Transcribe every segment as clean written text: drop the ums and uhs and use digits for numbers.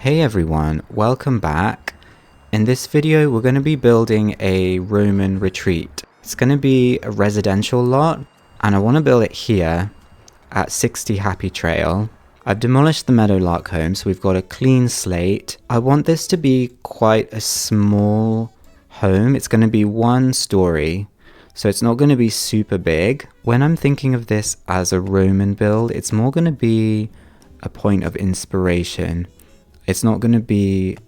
Hey everyone, welcome back. In this video we're going to be building a Roman retreat. It's going to be a residential lot and I want to build it here at 60 Happy Trail. I've demolished the Meadowlark home so we've got a clean slate. I want this to be quite a small home. It's going to be one story, so it's not going to be super big. When I'm thinking of this as a Roman build, it's more going to be a point of inspiration. It's not going to be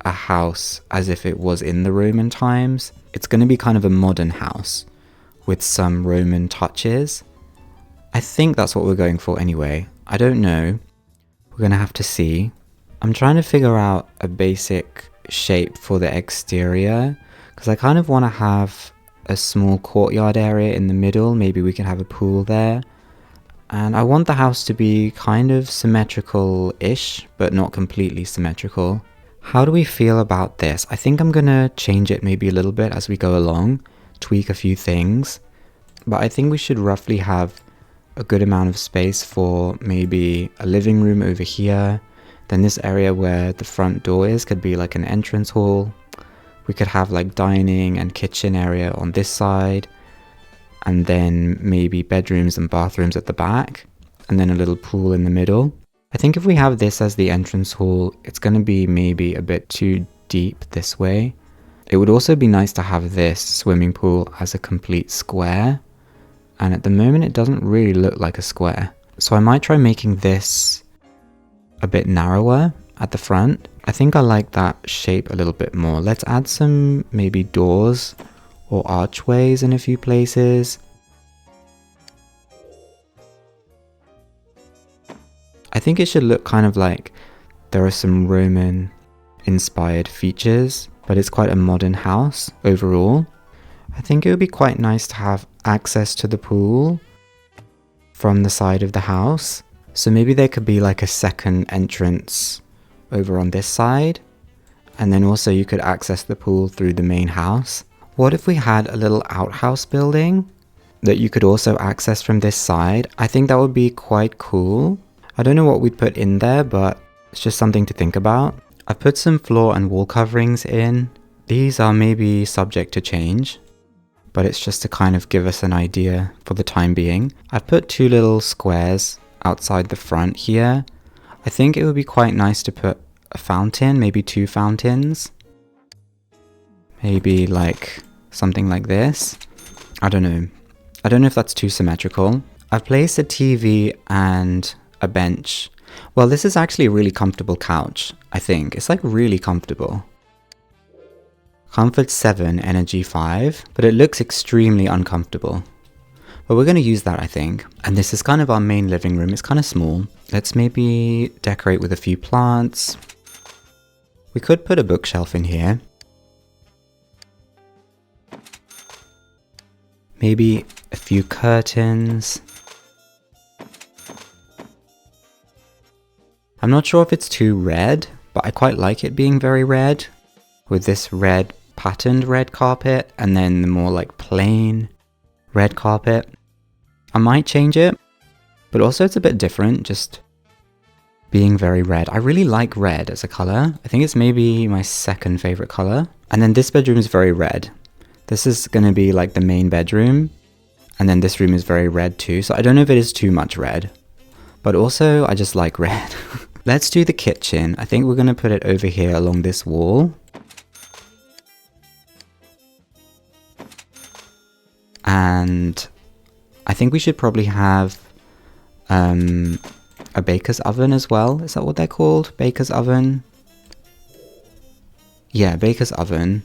a house as if it was in the Roman times. It's going to be kind of a modern house with some Roman touches. I think that's what we're going for anyway. I don't know. We're going to have to see. I'm trying to figure out a basic shape for the exterior because I kind of want to have a small courtyard area in the middle. Maybe we can have a pool there. And I want the house to be kind of symmetrical-ish, but not completely symmetrical. How do we feel about this? I think I'm gonna change it maybe a little bit as we go along, tweak a few things. But I think we should roughly have a good amount of space for maybe a living room over here. Then this area where the front door is could be like an entrance hall. We could have like dining and kitchen area on this side. And then maybe bedrooms and bathrooms at the back, and then a little pool in the middle. I think if we have this as the entrance hall, it's going to be maybe a bit too deep this way. It would also be nice to have this swimming pool as a complete square, and at the moment it doesn't really look like a square. So I might try making this a bit narrower at the front. I think I like that shape a little bit more. Let's add some maybe doors or archways in a few places. I think it should look kind of like there are some Roman inspired features, but it's quite a modern house overall. I think it would be quite nice to have access to the pool from the side of the house. So maybe there could be like a second entrance over on this side, and then also you could access the pool through the main house. What if we had a little outhouse building that you could also access from this side? I think that would be quite cool. I don't know what we'd put in there, but it's just something to think about. I've put some floor and wall coverings in. These are maybe subject to change, but it's just to kind of give us an idea for the time being. I've put two little squares outside the front here. I think it would be quite nice to put a fountain, maybe two fountains. Maybe like something like this. I don't know if that's too symmetrical. I've placed a TV and a bench. Well, this is actually a really comfortable couch, I think. It's like really comfortable. Comfort 7, energy 5, but it looks extremely uncomfortable. But we're going to use that, I think. And this is kind of our main living room. It's kind of small. Let's maybe decorate with a few plants. We could put a bookshelf in here. Maybe a few curtains. I'm not sure if it's too red, but I quite like it being very red. With this red patterned red carpet and then the more like plain red carpet. I might change it, but also it's a bit different just being very red. I really like red as a color. I think it's maybe my second favorite color. And then this bedroom is very red. This is going to be like the main bedroom, and then this room is very red too, so I don't know if it is too much red, but also I just like red. Let's do the kitchen. I think we're going to put it over here along this wall. And I think we should probably have a baker's oven as well. Is that what they're called? Baker's oven? Yeah, baker's oven.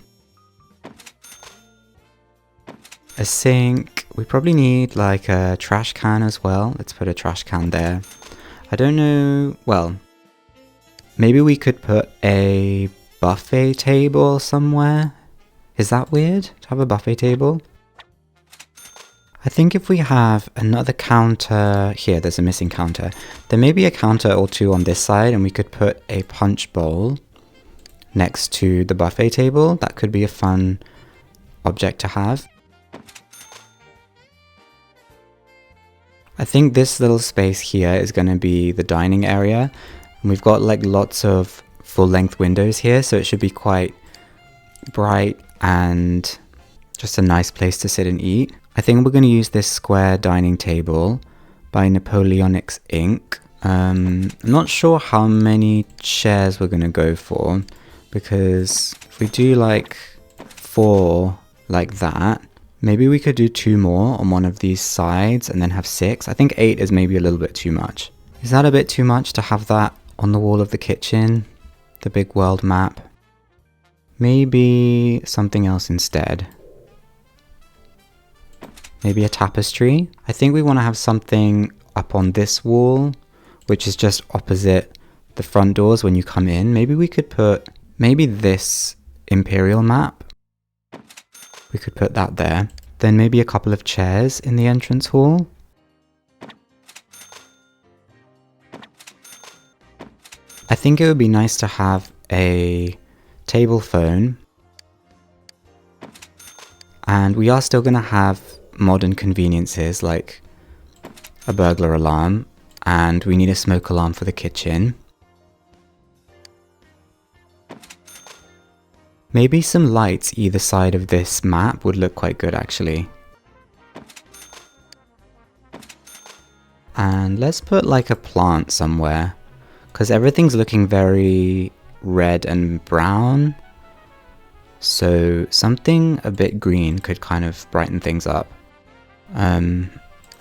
A sink. We probably need like a trash can as well. Let's put a trash can there. I don't know. Well, maybe we could put a buffet table somewhere. Is that weird to have a buffet table? I think if we have another counter here, there's a missing counter. There may be a counter or two on this side, and we could put a punch bowl next to the buffet table. That could be a fun object to have. I think this little space here is going to be the dining area. And we've got like lots of full-length windows here, so it should be quite bright and just a nice place to sit and eat. I think we're going to use this square dining table by Napoleonics Inc. I'm not sure how many chairs we're going to go for, because if we do like 4 like that, maybe we could do 2 more on one of these sides and then have 6. I think 8 is maybe a little bit too much. Is that a bit too much to have that on the wall of the kitchen? The big world map? Maybe something else instead. Maybe a tapestry? I think we want to have something up on this wall, which is just opposite the front doors when you come in. Maybe we could put maybe this imperial map. We could put that there. Then maybe a couple of chairs in the entrance hall. I think it would be nice to have a table phone. And we are still going to have modern conveniences like a burglar alarm, and we need a smoke alarm for the kitchen. Maybe some lights either side of this map would look quite good actually. And let's put like a plant somewhere, because everything's looking very red and brown. So something a bit green could kind of brighten things up.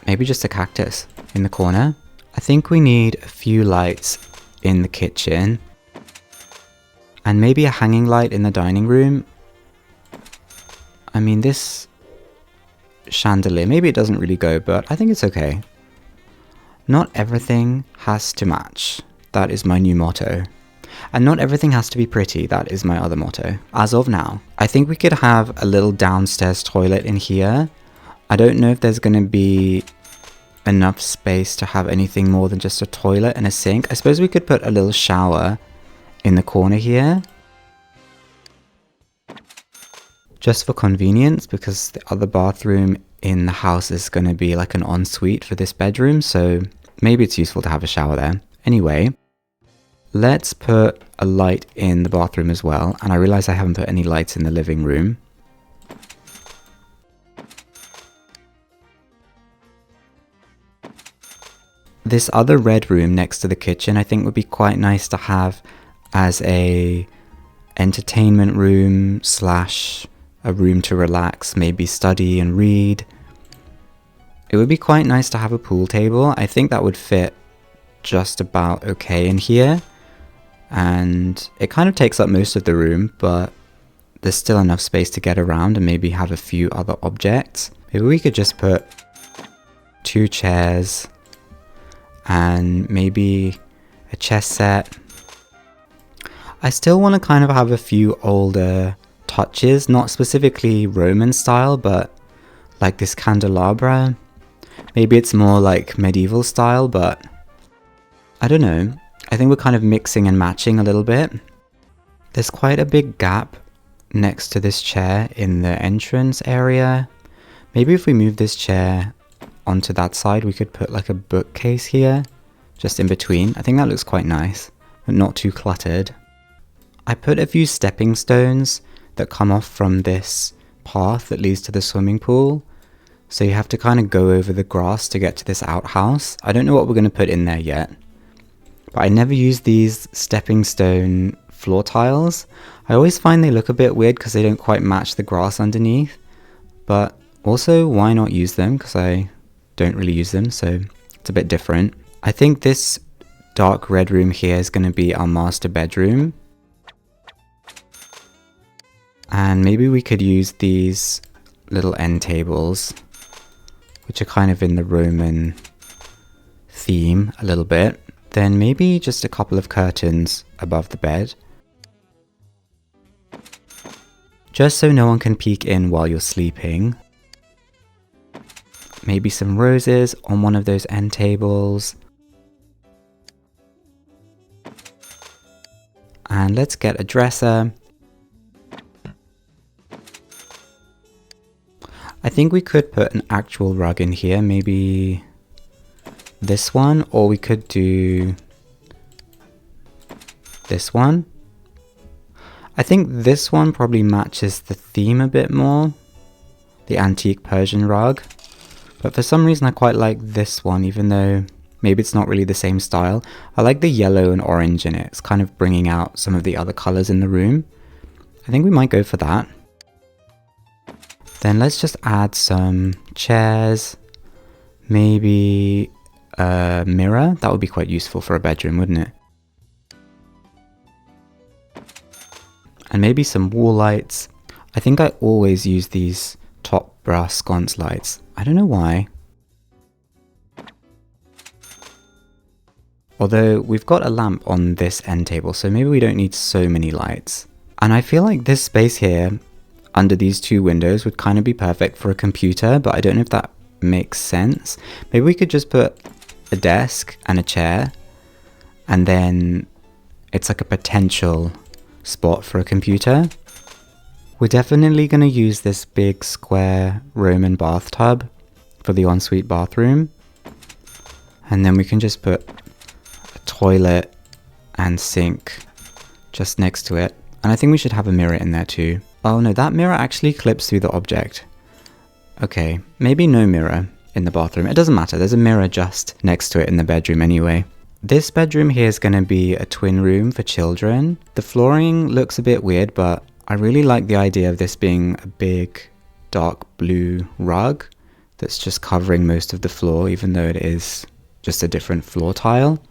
Maybe just a cactus in the corner. I think we need a few lights in the kitchen. And maybe a hanging light in the dining room. I mean, this chandelier, maybe it doesn't really go, but I think it's okay. Not everything has to match. That is my new motto. And not everything has to be pretty. That is my other motto. As of now, I think we could have a little downstairs toilet in here. I don't know if there's going to be enough space to have anything more than just a toilet and a sink. I suppose we could put a little shower in the corner here, just for convenience, because the other bathroom in the house is going to be like an ensuite for this bedroom, so maybe it's useful to have a shower there. Anyway, let's put a light in the bathroom as well, and I realize I haven't put any lights in the living room. This other red room next to the kitchen I think would be quite nice to have as a entertainment room slash a room to relax, maybe study and read. It would be quite nice to have a pool table. I think that would fit just about okay in here. And it kind of takes up most of the room, but there's still enough space to get around and maybe have a few other objects. Maybe we could just put 2 chairs and maybe a chess set. I still want to kind of have a few older touches, not specifically Roman style, but like this candelabra. Maybe it's more like medieval style, but I don't know. I think we're kind of mixing and matching a little bit. There's quite a big gap next to this chair in the entrance area. Maybe if we move this chair onto that side, we could put like a bookcase here, just in between. I think that looks quite nice, but not too cluttered. I put a few stepping stones that come off from this path that leads to the swimming pool. So you have to kind of go over the grass to get to this outhouse. I don't know what we're going to put in there yet. But I never use these stepping stone floor tiles. I always find they look a bit weird because they don't quite match the grass underneath. But also, why not use them? Because I don't really use them, so it's a bit different. I think this dark red room here is going to be our master bedroom. And maybe we could use these little end tables, which are kind of in the Roman theme a little bit. Then maybe just a couple of curtains above the bed, just so no one can peek in while you're sleeping. Maybe some roses on one of those end tables. And let's get a dresser. I think we could put an actual rug in here, maybe this one, or we could do this one. I think this one probably matches the theme a bit more, the antique Persian rug. But for some reason I quite like this one, even though maybe it's not really the same style. I like the yellow and orange in it. It's kind of bringing out some of the other colors in the room. I think we might go for that. Then let's just add some chairs, maybe a mirror. That would be quite useful for a bedroom, wouldn't it? And maybe some wall lights. I think I always use these top brass sconce lights. I don't know why. Although we've got a lamp on this end table, so maybe we don't need so many lights. And I feel like this space here, under these two windows, would kind of be perfect for a computer, but I don't know if that makes sense. Maybe we could just put a desk and a chair, and then it's like a potential spot for a computer. We're definitely going to use this big square Roman bathtub for the ensuite bathroom. And then we can just put a toilet and sink just next to it. And I think we should have a mirror in there too. Oh no, that mirror actually clips through the object. Okay, maybe no mirror in the bathroom. It doesn't matter, there's a mirror just next to it in the bedroom anyway. This bedroom here is going to be a twin room for children. The flooring looks a bit weird, but I really like the idea of this being a big dark blue rug that's just covering most of the floor, even though it is just a different floor tile.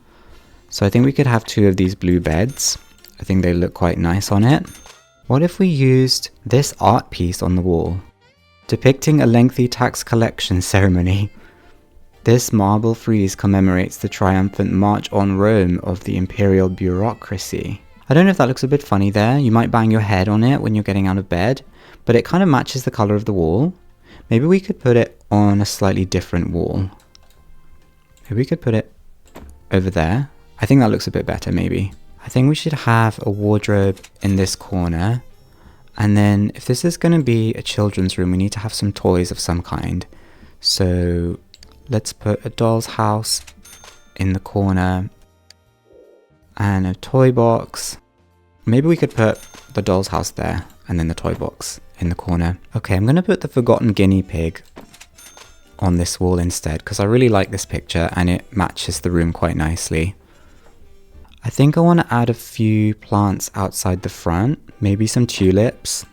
So I think we could have two of these blue beds. I think they look quite nice on it. What if we used this art piece on the wall, depicting a lengthy tax collection ceremony? This marble frieze commemorates the triumphant march on Rome of the imperial bureaucracy. I don't know if that looks a bit funny there. You might bang your head on it when you're getting out of bed, but it kind of matches the color of the wall. Maybe we could put it on a slightly different wall. Maybe we could put it over there. I think that looks a bit better maybe. I think we should have a wardrobe in this corner. And then if this is going to be a children's room, we need to have some toys of some kind. So let's put a doll's house in the corner and a toy box. Maybe we could put the doll's house there and then the toy box in the corner. Okay, I'm going to put the forgotten guinea pig on this wall instead because I really like this picture and it matches the room quite nicely. I think I want to add a few plants outside the front, maybe some tulips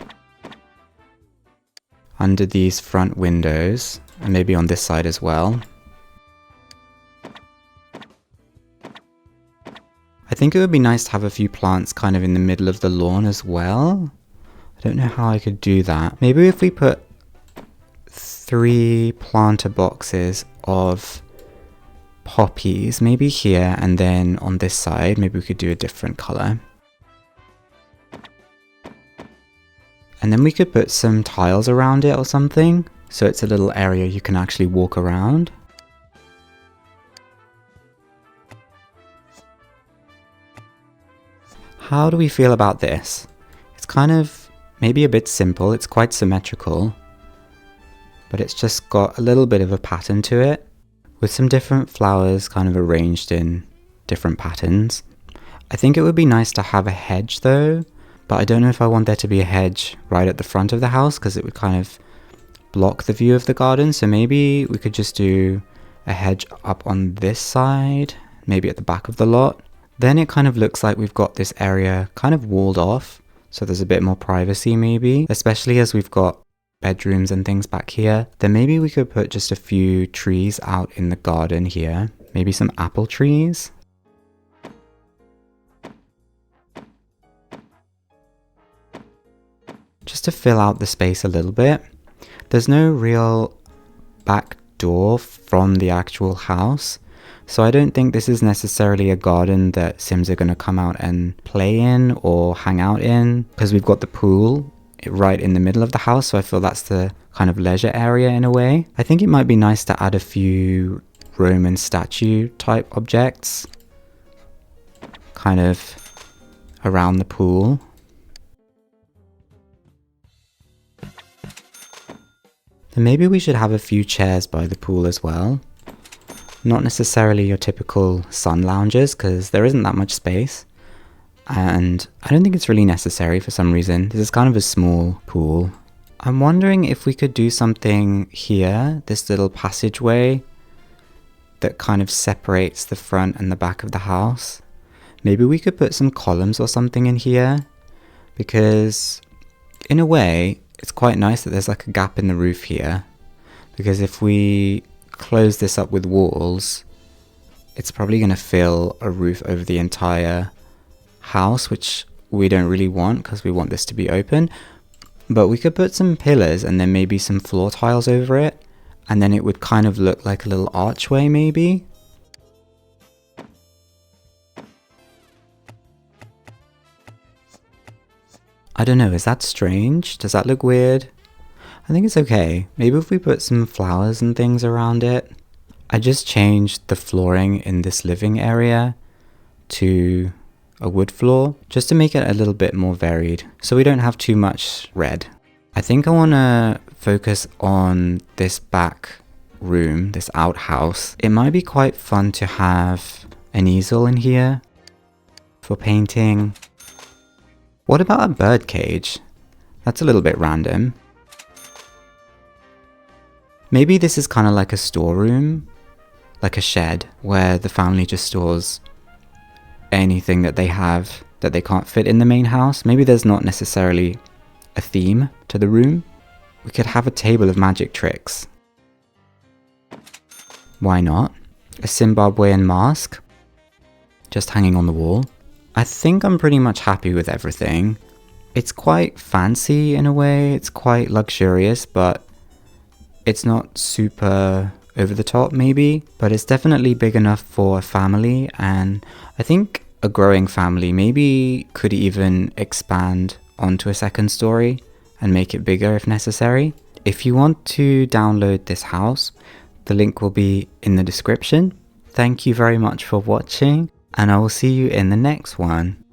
under these front windows and maybe on this side as well. I think it would be nice to have a few plants kind of in the middle of the lawn as well. I don't know how I could do that. Maybe if we put 3 planter boxes of poppies, maybe here, and then on this side, maybe we could do a different color. And then we could put some tiles around it or something, so it's a little area you can actually walk around. How do we feel about this? It's kind of maybe a bit simple, it's quite symmetrical, but it's just got a little bit of a pattern to it, with some different flowers kind of arranged in different patterns. I think it would be nice to have a hedge though, but I don't know if I want there to be a hedge right at the front of the house because it would kind of block the view of the garden. So maybe we could just do a hedge up on this side, maybe at the back of the lot. Then it kind of looks like we've got this area kind of walled off, so there's a bit more privacy maybe, especially as we've got bedrooms and things back here. Then maybe we could put just a few trees out in the garden here, maybe some apple trees. Just to fill out the space a little bit. There's no real back door from the actual house, so I don't think this is necessarily a garden that Sims are going to come out and play in or hang out in, because we've got the pool right in the middle of the house, so I feel that's the kind of leisure area in a way. I think it might be nice to add a few Roman statue type objects kind of around the pool. Then maybe we should have a few chairs by the pool as well. Not necessarily your typical sun loungers because there isn't that much space. and I don't think it's really necessary for some reason. This is kind of a small pool. I'm wondering if we could do something here, this little passageway that kind of separates the front and the back of the house. Maybe we could put some columns or something in here, because in a way it's quite nice that there's like a gap in the roof here, because if we close this up with walls, it's probably going to fill a roof over the entire house, which we don't really want because we want this to be open. But we could put some pillars and then maybe some floor tiles over it, and then it would kind of look like a little archway maybe. I don't know, is that strange? Does that look weird? I think it's okay. Maybe if we put some flowers and things around it. I just changed the flooring in this living area to a wood floor just to make it a little bit more varied, so we don't have too much red. I think I want to focus on this back room, this outhouse. It might be quite fun to have an easel in here for painting. What about a bird cage? That's a little bit random. Maybe this is kind of like a storeroom, like a shed, where the family just stores anything that they have that they can't fit in the main house. Maybe there's not necessarily a theme to the room. We could have a table of magic tricks. Why not? A Zimbabwean mask, just hanging on the wall. I think I'm pretty much happy with everything. It's quite fancy in a way, it's quite luxurious, but it's not super over the top maybe, but it's definitely big enough for a family, and I think a growing family maybe could even expand onto a second story and make it bigger if necessary. If you want to download this house, the link will be in the description. Thank you very much for watching, and I will see you in the next one.